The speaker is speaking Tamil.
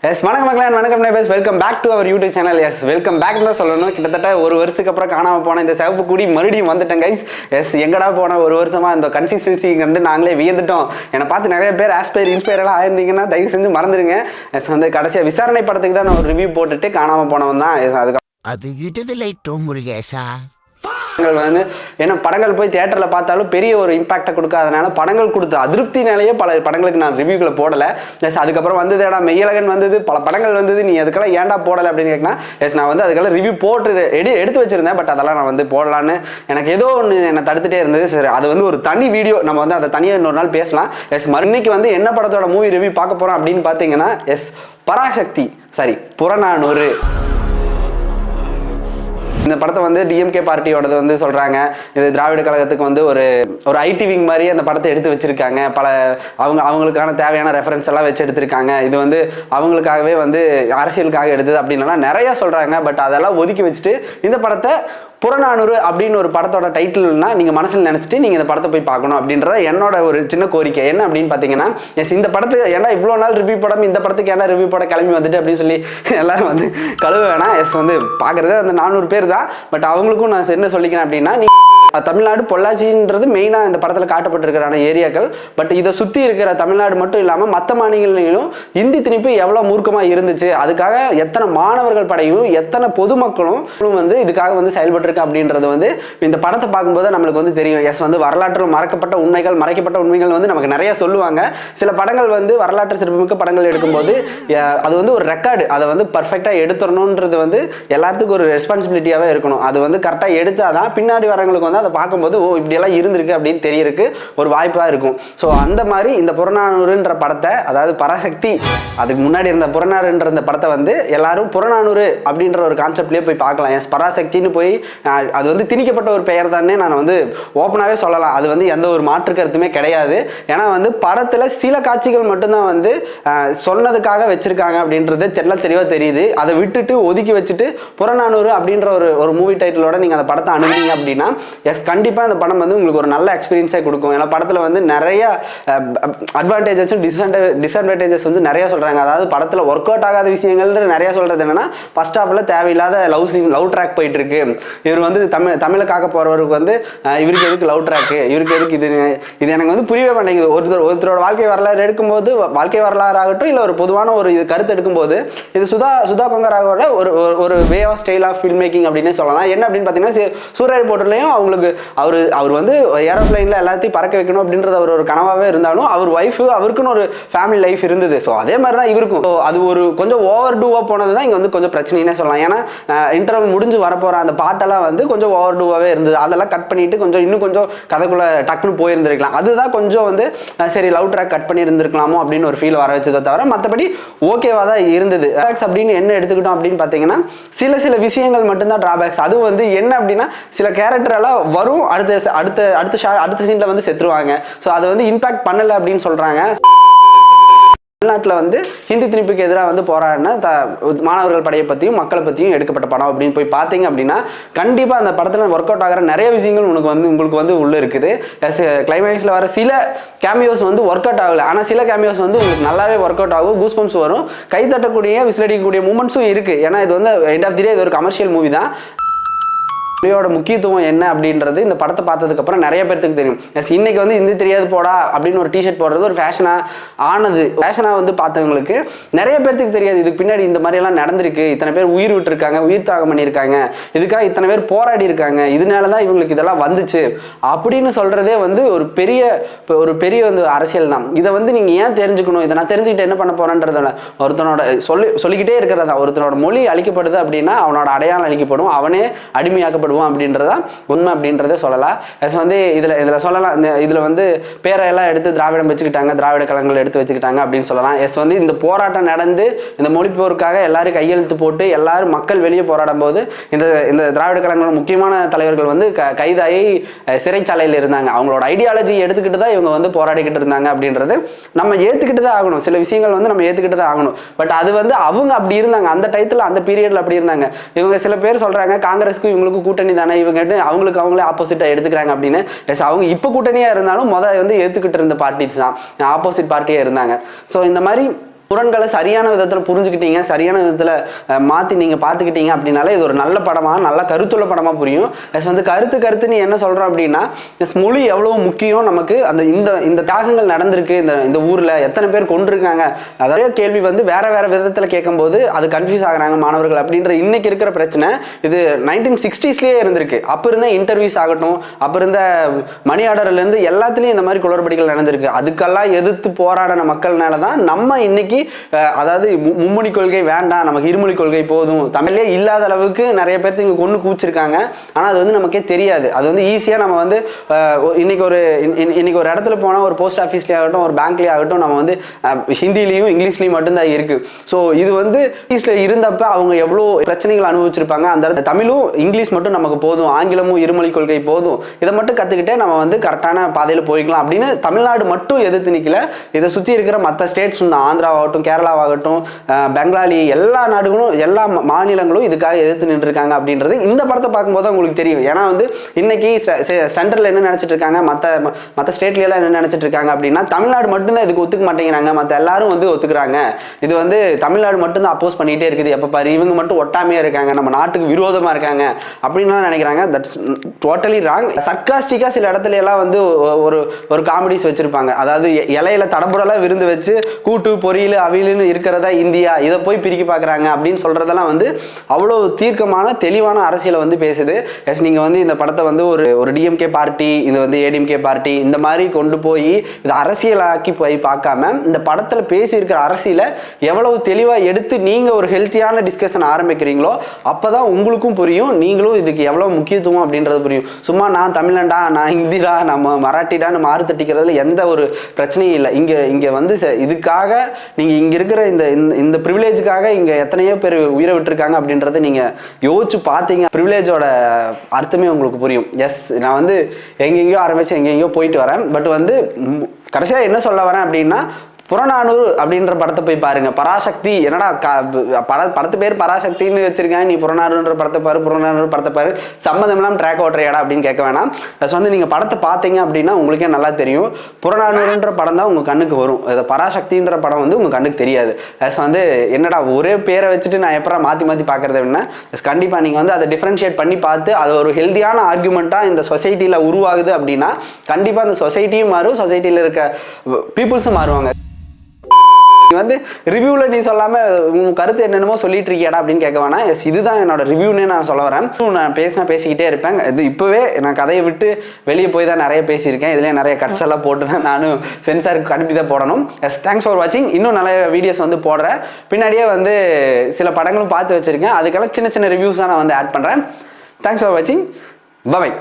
எஸ் வணக்கம் மக்களே, வணக்கம் neighbours, welcome back to our YouTube channel. Yes welcome back தான் சொல்லணும். கிட்டத்தட்ட ஒரு வருஷத்துக்கு அப்புறம் காணாமல் போன இந்த சிவப்பு கூடி மறுபடியும் வந்துட்டேன் கைஸ். எஸ் எங்கடா போன ஒரு வருஷமா இந்த கன்சிஸ்டன்சி கண்டு நாங்களே வியந்துட்டோம். என்னை பார்த்து நிறைய பேர் இன்ஸ்பயரெல்லாம் ஆயிருந்தீங்கன்னா தயவு செஞ்சு மறந்துடுங்க. எஸ் வந்து கடைசியாக விசாரணை படத்துக்கு தான் நான் ஒரு ரிவ்யூ போட்டுட்டு காணாமல் போனவன் தான். எஸ் அது விடுதலை முருகேசா வந்து ஏன்னா படங்கள் போய் தியேட்டரில் பார்த்தாலும் பெரிய ஒரு இம்பாக்டை கொடுக்காதனால படங்கள் கொடுத்த அதிருப்தினாலேயே பல படங்களுக்கு நான் ரிவ்யூக்களை போடலை. எஸ் அதுக்கப்புறம் வந்தது ஏடா மெய்யழகன் வந்தது, பல படங்கள் வந்தது, நீ அதுக்கெல்லாம் ஏன்டா போடலை அப்படின்னு கேட்கனா, எஸ் நான் வந்து அதுக்கெல்லாம் ரிவ்யூ போட்டு எடுத்து வச்சிருந்தேன். பட் அதெல்லாம் நான் வந்து போடலான்னு எனக்கு ஏதோ ஒன்று என்னை தடுத்துட்டே இருந்தது. சரி, அது வந்து ஒரு தனி வீடியோ, நம்ம வந்து அதை தனியாக இன்னொரு நாள் பேசலாம். எஸ் இன்னைக்கு வந்து என்ன படத்தோட மூவி ரிவ்யூ பார்க்க போகிறோம் அப்படின்னு பார்த்தீங்கன்னா, எஸ் பராசக்தி, சாரி புறநானூறு. இந்த படத்தை வந்து டிஎம்கே பார்ட்டியோடது வந்து சொல்கிறாங்க, இது திராவிட கழகத்துக்கு வந்து ஒரு ஐடி விங் மாதிரி அந்த படத்தை எடுத்து வச்சுருக்காங்க. பல அவங்களுக்கான தேவையான ரெஃபரன்ஸ் எல்லாம் வச்சு எடுத்திருக்காங்க. இது வந்து அவங்களுக்காகவே வந்து அரசியலுக்காக எடுத்தது அப்படின்லாம் நிறையா சொல்கிறாங்க. பட் அதெல்லாம் ஒதுக்கி வச்சுட்டு இந்த படத்தை புறநானூறு அப்படின்னு ஒரு படத்தோட டைட்டில்னா நீங்கள் மனசில் நினச்சிட்டு நீங்கள் இந்த படத்தை போய் பார்க்கணும் அப்படின்றத என்னோட ஒரு சின்ன கோரிக்கை. என்ன அப்படின்னு பார்த்தீங்கன்னா, எஸ் இந்த படத்துக்கு ஏன்னா இவ்வளோ நாள் ரிவ்யூ படம், இந்த படத்துக்கு ஏன்னா ரிவ்யூ படம் கிளம்பி வந்துட்டு அப்படின்னு சொல்லி எல்லாரும் வந்து கழுவ வேணாம். எஸ் வந்து பார்க்குறது அந்த 400 பேர் தான். பட் அவங்களுக்கும் நான் என்ன சொல்லிக்கிறேன் அப்படின்னா, தமிழ்நாடு பொள்ளாச்சின்றது மெயினாக இந்த படத்தில் காட்டப்பட்டிருக்கிறான ஏரியாக்கள். பட் இதை சுற்றி இருக்கிற தமிழ்நாடு மட்டும் இல்லாமல் மற்ற மாநிலங்களிலும் இந்தி திணிப்பு எவ்வளோ மூர்க்கமாக இருந்துச்சு, அதுக்காக எத்தனை மாணவர்கள் படையும் எத்தனை பொதுமக்களும் வந்து இதுக்காக வந்து செயல்பட்டிருக்கு அப்படின்றது வந்து இந்த படத்தை பார்க்கும்போது நம்மளுக்கு வந்து தெரியும். எஸ் வந்து வரலாற்றில் மறைக்கப்பட்ட உண்மைகள் வந்து நமக்கு நிறைய சொல்லுவாங்க. சில படங்கள் வந்து வரலாற்று சிறப்புமிக்க படங்கள் எடுக்கும்போது அது வந்து ஒரு ரெக்கார்டு, அதை வந்து பர்ஃபெக்டாக எடுத்துடணுன்றது வந்து எல்லாத்துக்கும் ஒரு ரெஸ்பான்சிபிலிட்டியாகவே இருக்கணும். அது வந்து கரெக்டாக எடுத்தாதான் பின்னாடி வரவங்களுக்கு வந்து அதை பார்க்கும்போது ஓ இப்படியெல்லாம் இருந்திருக்கு அப்படின்னு தெரியறதுக்கு ஒரு வாய்ப்பாக இருக்கும். ஸோ அந்த மாதிரி இந்த புறநானூறுன்ற படத்தை, அதாவது பராசக்தி அதுக்கு முன்னாடி இருந்த புறநானூறுன்ற இந்த படத்தை வந்து எல்லாரும் புறநானூறு அப்படின்ற ஒரு கான்செப்ட்லேயே போய் பார்க்கலாம். எஸ் பராசக்தின்னு போய் அது வந்து திணிக்கப்பட்ட ஒரு பெயர் தானே நான் வந்து ஓப்பனாகவே சொல்லலாம். அது வந்து எந்த ஒரு மாற்று கருத்துமே கிடையாது. ஏன்னா வந்து படத்தில் சில காட்சிகள் மட்டும்தான் வந்து சொன்னதுக்காக வச்சிருக்காங்க அப்படின்றது தெளிவாக தெரியுது. அதை விட்டுட்டு ஒதுக்கி வச்சுட்டு புறநானூறு அப்படின்ற ஒரு மூவி டைட்டிலோட நீங்கள் அந்த படத்தை அணுகுனீங்க அப்படின்னா எஸ் கண்டிப்பாக அந்த படம் வந்து உங்களுக்கு ஒரு நல்ல எக்ஸ்பீரியன்ஸே கொடுக்கும். ஏன்னா படத்தில் வந்து நிறைய அட்வான்டேஜஸும் டிஸ்அட்வான்டேஜஸ் வந்து நிறைய சொல்கிறாங்க. அதாவது படத்தில் ஒர்க் அவுட் ஆகாத விஷயங்கள் நிறைய சொல்கிறது என்னன்னா, ஃபர்ஸ்ட் ஹாஃபில் தேவையில்லாத லவ் ட்ராக் போயிட்டு இருக்கு. இவர் வந்து தமிழுக்காக போகிறவருக்கு வந்து இவருக்கு எதுக்கு லவ் ட்ராக்கு, இவருக்கு எதுக்கு இது எனக்கு வந்து புரியவே மாட்டேங்குது. ஒருத்தரோட வாழ்க்கை வரலாறு எடுக்கும்போது, வாழ்க்கை வரலாறு ஆகட்டும் இல்லை ஒரு பொதுவான ஒரு கருத்து எடுக்கும்போது, இது சுதா கொங்கராவோட ஒரு way of style of film making அப்படின்னு சொல்லலாம். என்ன அப்படின்னு பார்த்தீங்கன்னா, சூரிய ரிப்போர்ட்டர்லையும் அவங்களுக்கு அவர் வந்து ஏரோப்ளைனில் எல்லாத்தையும் பறக்க வைக்கணும் அப்படின்றது ஒரு கனவாகவே இருந்தாலும் அவர் ஒய்ஃபு அவருக்குன்னு ஒரு ஃபேமிலி லைஃப் இருந்தது. ஸோ அதே மாதிரி தான் இவருக்கும். ஸோ அது ஒரு கொஞ்சம் ஓவர் டூவாக போனது தான் இங்கே வந்து கொஞ்சம் பிரச்சனைனே சொல்லலாம். ஏன்னா இன்டர்வல் முடிஞ்சு வரப்போகிற அந்த பாட்டெல்லாம் வந்து கொஞ்சம் ஓவர் டூவாகவே இருந்தது. அதெல்லாம் கட் பண்ணிட்டு இன்னும் கொஞ்சம் கதைக்குள்ளே டக்குன்னு போயிருந்துருக்கலாம். அதுதான் கொஞ்சம் வந்து சரி லவ் ட்ராக் கட் பண்ணி இருந்திருக்கலாமோ அப்படின்னு ஒரு ஃபீல் வர வச்சதை தவிர மற்றபடி ஓகேவாக தான் இருந்தது. ட்ராபேக்ஸ் அப்படின்னு என்ன எடுத்துக்கிட்டோம் அப்படின்னு பார்த்தீங்கன்னா, சில விஷயங்கள் மட்டும்தான் ட்ராபேக்ஸ். அதுவும் வந்து என்ன அப்படின்னா, சில கேரக்டர் எல்லாம் வரும், அடுத்த சீன்ல வந்து செத்துருவாங்க. ஸோ அதை வந்து இம்பாக்ட் பண்ணலை அப்படின்னு சொல்றாங்க. தமிழ்நாட்டில் வந்து ஹிந்தி திணிப்புக்கு எதிராக வந்து போராடின மாணவர்கள் படையை பற்றியும் மக்களை பற்றியும் எடுக்கப்பட்ட படம் அப்படின்னு போய் பார்த்தீங்க அப்படின்னா, கண்டிப்பாக அந்த படத்தில் ஒர்க் அவுட் ஆகிற நிறைய விஷயங்கள் உங்களுக்கு வந்து உள்ளே இருக்குது. கிளைமேக்ஸில் வர சில கேமியோஸ் வந்து ஒர்க் அவுட் ஆகலை, ஆனால் சில கேமியோஸ் வந்து உங்களுக்கு நல்லாவே ஒர்க் அவுட் ஆகும். கூஸ்பம்ஸ் வரும், கை தட்டக்கூடிய விசிலடிக்கக்கூடிய மூமெண்ட்ஸும் இருக்குது. ஏன்னா இது வந்து எண்ட் ஆஃப் தி டே இது ஒரு கமர்ஷியல் மூவி தான். மொழியோட முக்கியத்துவம் என்ன அப்படின்றது இந்த படத்தை பார்த்ததுக்கு அப்புறம் நிறைய பேருக்கு தெரியும். எஸ் இன்னைக்கு வந்து இந்தி தெரியாது போடா அப்படின்னு ஒரு டிஷர்ட் போடுறது ஒரு ஃபேஷனாக வந்து பார்த்தவங்களுக்கு நிறைய பேருக்கு தெரியாது. இதுக்கு பின்னாடி இந்த மாதிரி எல்லாம் நடந்திருக்கு, இத்தனை பேர் உயிர் விட்டுருக்காங்க, உயிர் தியாகம் பண்ணியிருக்காங்க, இதுக்காக இத்தனை பேர் போராடி இருக்காங்க, இதனால தான் இவங்களுக்கு இதெல்லாம் வந்துச்சு அப்படின்னு சொல்றதே வந்து ஒரு பெரிய வந்து அரசியல் தான். இதை வந்து நீங்கள் ஏன் தெரிஞ்சுக்கணும், இதை நான் தெரிஞ்சுக்கிட்டு என்ன பண்ண போறேன்றதில்ல. ஒருத்தனோட சொல்லிக்கிட்டே இருக்கிறதா, ஒருத்தனோட மொழி அழிக்கப்படுது அப்படின்னா அவனோட அடையாளம் அழிக்கப்படும், அவனே அடிமையாக்கப்படும் அப்படின்றதா உண்மை அப்படின்றதே சொல்லலாம். வந்து இதுல சொல்லலாம், இதுல வந்து பேரையெல்லாம் எடுத்து திராவிடம் வச்சுக்கிட்டாங்க, திராவிட கழகங்கள் எடுத்து வச்சுக்கிட்டாங்க அப்படின்னு சொல்லலாம். வந்து இந்த போராட்டம் நடந்து இந்த மொழிப்போருக்காக எல்லாரும் கையெழுத்து போட்டு எல்லாரும் மக்கள் வெளியே போராடும் போது இந்த திராவிட கழகங்களோட முக்கியமான தலைவர்கள் வந்து கைதாகி சிறைச்சாலையில் இருந்தாங்க. அவங்களோட ஐடியாலஜி எடுத்துக்கிட்டு தான் இவங்க வந்து போராடிக்கிட்டு இருந்தாங்க அப்படின்றது நம்ம ஏற்றுக்கிட்டு தான் ஆகணும். சில விஷயங்கள் வந்து நம்ம ஏற்றுக்கிட்டு தான் ஆகணும். பட் அது வந்து அவங்க அப்படி இருந்தாங்க, அந்த டயத்தில் அந்த பீரியட்ல அப்படி இருந்தாங்க. இவங்க சில பேர் சொல்றாங்க காங்கிரஸுக்கும் இவங்களுக்கும் கூட்டணி தானே, இவங்க அவங்களே ஆப்போசிட்டா எடுத்துக்கிறாங்க அப்படின்னு. அவங்க இப்போ கூட்டணியா இருந்தாலும் வந்து ஏத்துக்கிட்டு இருந்த பார்ட்டிஸ் தான் ஆப்போசிட் பார்ட்டியா இருந்தாங்க. ஸோ இந்த மாதிரி முரண்களை சரியான விதத்தில் புரிஞ்சுக்கிட்டீங்க, சரியான விதத்தில் மாற்றி நீங்கள் பார்த்துக்கிட்டீங்க அப்படின்னாலே இது ஒரு நல்ல படமாக, நல்ல கருத்துள்ள படமாக புரியும். எஸ் வந்து கருத்து நீ என்ன சொல்கிறோம் அப்படின்னா, எஸ் மொழி எவ்வளோ முக்கியம் நமக்கு, அந்த இந்த தியாகங்கள் நடந்திருக்கு இந்த ஊரில், எத்தனை பேர் கொண்டிருக்காங்க, அதே கேள்வி வந்து வேறு விதத்தில் கேட்கும்போது அது கன்ஃபியூஸ் ஆகுறாங்க மாணவர்கள் அப்படின்ற இன்னைக்கு இருக்கிற பிரச்சனை. இது 1960ஸ்லேயே இருந்திருக்கு. அப்போ இருந்த இன்டர்வியூஸ் ஆகட்டும், அப்போ இருந்த மணி ஆர்டர்லேருந்து எல்லாத்துலேயும் இந்த மாதிரி குளறுபடிகள் நடந்திருக்கு. அதுக்கெல்லாம் எதிர்த்து போராடின மக்கள்னால தான் நம்ம இன்னைக்கு அதாவது மும்மொழி கொள்கை வேண்டாம், நமக்கு இருமொழி கொள்கை போதும், தமிழ்லே இல்லாத அளவுக்கு நிறைய பேர்த்து இங்கே கொண்டு கூச்சிருக்காங்க. ஆனால் அது வந்து நமக்கே தெரியாது. அது வந்து ஈஸியாக நம்ம வந்து இன்னைக்கு ஒரு இடத்துல போனால், ஒரு போஸ்ட் ஆஃபீஸ்லேயே ஆகட்டும், ஒரு பேங்க்லேயே ஆகட்டும், நம்ம வந்து ஹிந்திலையும் இங்கிலீஷ்லையும் மட்டும்தான் இருக்குது. ஸோ இது வந்து இங்கிலீஷில் இருந்தப்ப அவங்க எவ்வளோ பிரச்சனைகள் அனுபவிச்சிருப்பாங்க. அந்த இடத்துல தமிழும் இங்கிலீஷ் மட்டும் நமக்கு போதும், ஆங்கிலமும் இருமொழி கொள்கை போதும், இதை மட்டும் கற்றுக்கிட்டே நம்ம வந்து கரெக்டான பாதையில் போய்க்கலாம் அப்படின்னு தமிழ்நாடு மட்டும் எதிர்த்து நிற்கல. இதை சுற்றி இருக்கிற மற்ற ஸ்டேட்ஸ், ஆந்திராவாகட்டும், கேரளாவாகட்டும், பெங்காலி, எல்லா நாடுகளும், எல்லா மாநிலங்களும் இதுக்காக எதிர்த்து நின்றுருக்காங்க அப்படின்றது இந்த படத்தை பார்க்கும்போது உங்களுக்கு தெரியும். ஏன்னா வந்து இன்னைக்கு ஸ்டண்டரில் என்ன நினச்சிட்டு இருக்காங்க, மற்ற ஸ்டேட்லாம் என்ன நினச்சிட்டு இருக்காங்க அப்படின்னா, தமிழ்நாடு மட்டும்தான் இதுக்கு ஒத்துக்க மாட்டேங்கிறாங்க, மற்ற எல்லாரும் வந்து ஒத்துக்கிறாங்க, இது வந்து தமிழ்நாடு மட்டும்தான் அப்போஸ் பண்ணிகிட்டே இருக்குது, எப்போ பாரு இவங்க மட்டும் ஒட்டாமையாக இருக்காங்க, நம்ம நாட்டுக்கு விரோதமாக இருக்காங்க அப்படின்லாம் நினைக்கிறாங்க. That's totally wrong. சர்க்காஸ்டிக்காக சில இடத்துல எல்லாம் வந்து ஒரு காமெடிஸ் வச்சுருப்பாங்க. அதாவது இலையில தடபுடலாக விருந்து வச்சு கூட்டு பொரியல் அவியல்னு இருக்கிறதா இந்தியா, இதை போய் பிரிக்க பார்க்குறாங்க அப்படின்னு சொல்கிறதெல்லாம் வந்து அவ்வளோ தீர்க்கமான தெளிவான அரசியலை வந்து பேசுது. எஸ் நீங்கள் வந்து இந்த படத்தை வந்து ஒரு டிஎம்கே பார்ட்டி, இது வந்து ஏடிஎம்கே பார்ட்டி, இந்த மாதிரி கொண்டு போய் இது அரசியலாக்கி போய் பார்க்காம இந்த படத்தில் பேசியிருக்கிற அரசியலை எவ்வளவு தெளிவாக எடுத்து நீங்கள் ஒரு ஹெல்த்தியான டிஸ்கஷன் ஆரம்பிக்கிறீங்களோ அப்போ தான் உங்களுக்கும் புரியும், நீங்களும் இதுக்கு எவ்வளோ முக்கியத்துவம் அப்படின்றது புரியும். சும்மா நான் தமிழன்டா, நான் ஹிந்திடா, நம்ம மராட்டிடான்னு மாறு தட்டிக்கிறதுல எந்த ஒரு பிரச்சனையும் இல்லை. இங்கே வந்து இதுக்காக நீங்கள் இங்கே இருக்கிற இந்த ப்ரிவிலேஜுக்காக இங்கே எத்தனையோ பேர் உயிரை விட்டுருக்காங்க அப்படின்றத நீங்கள் யோசிச்சு பார்த்தீங்க, ப்ரிவிலேஜோட அர்த்தமே உங்களுக்கு புரியும். எஸ் நான் வந்து எங்கெங்கேயோ ஆரம்பித்து எங்கெங்கேயோ போயிட்டு வரேன். பட் வந்து கடைசியாக என்ன சொல்ல வரேன் அப்படின்னா, புறநானூறு அப்படின்ற படத்தை போய் பாருங்க. பராசக்தி என்னடா படத்து பேர் பராசக்தின்னு வச்சிருக்காங்க, நீ புறநானூறுன்ற படத்தை பாரு, புறநானூறு படத்தை பாரு, சம்மந்தம்லாம் ட்ராக் ஓட்டுறியாடா அப்படின்னு கேட்க வேணாம். ப்ளஸ் வந்து நீங்கள் படத்தை பார்த்தீங்க அப்படின்னா உங்களுக்கே நல்லா தெரியும், புறநானூறுன்ற படம் தான் உங்கள் கண்ணுக்கு வரும். அது பராசக்தின்ற படம் வந்து உங்கள் கண்ணுக்கு தெரியாது. ப்ளஸ் வந்து என்னடா ஒரே பேரை வச்சுட்டு நான் எப்போ மாற்றி பார்க்குறது அப்படின்னா, கண்டிப்பாக நீங்கள் வந்து அதை டிஃப்ரென்ஷியேட் பண்ணி பார்த்து அது ஒரு ஹெல்த்தியான ஆர்குமெண்ட்டாக இந்த சொசைட்டியில் உருவாகுது அப்படின்னா கண்டிப்பாக அந்த சொசைட்டியும் மாறும், சொசைட்டியில் இருக்க பீப்புள்ஸும் மாறுவாங்க. வந்து ரிவ்யூவில் நீ சொல்லாமல் உன் கருத்து என்னென்னமோ சொல்லிட்டு இருக்கியாடா அப்படின்னு கேட்க வேணாம். எஸ் இதுதான் என்னோட ரிவ்யூன்னே நான் சொல்ல வரேன். நான் பேசிக்கிட்டே இருப்பேன். இது இப்போவே நான் கதையை விட்டு வெளியே போய் தான் நிறைய பேசியிருக்கேன். இதுலேயே நிறைய கட்ஸ் எல்லாம் போட்டு தான் நானும் சென்சாருக்கு அனுப்பி தான் போடணும். எஸ் தேங்க்ஸ் ஃபார் வாட்சிங். இன்னும் நிறைய வீடியோஸ் வந்து போடுறேன். பின்னாடியே வந்து சில படங்களும் பார்த்து வச்சுருக்கேன். அதுக்கெல்லாம் சின்ன ரிவ்யூஸ் தான் நான் வந்து ஆட் பண்ணுறேன். தேங்க்ஸ் ஃபார் வாட்சிங். பை.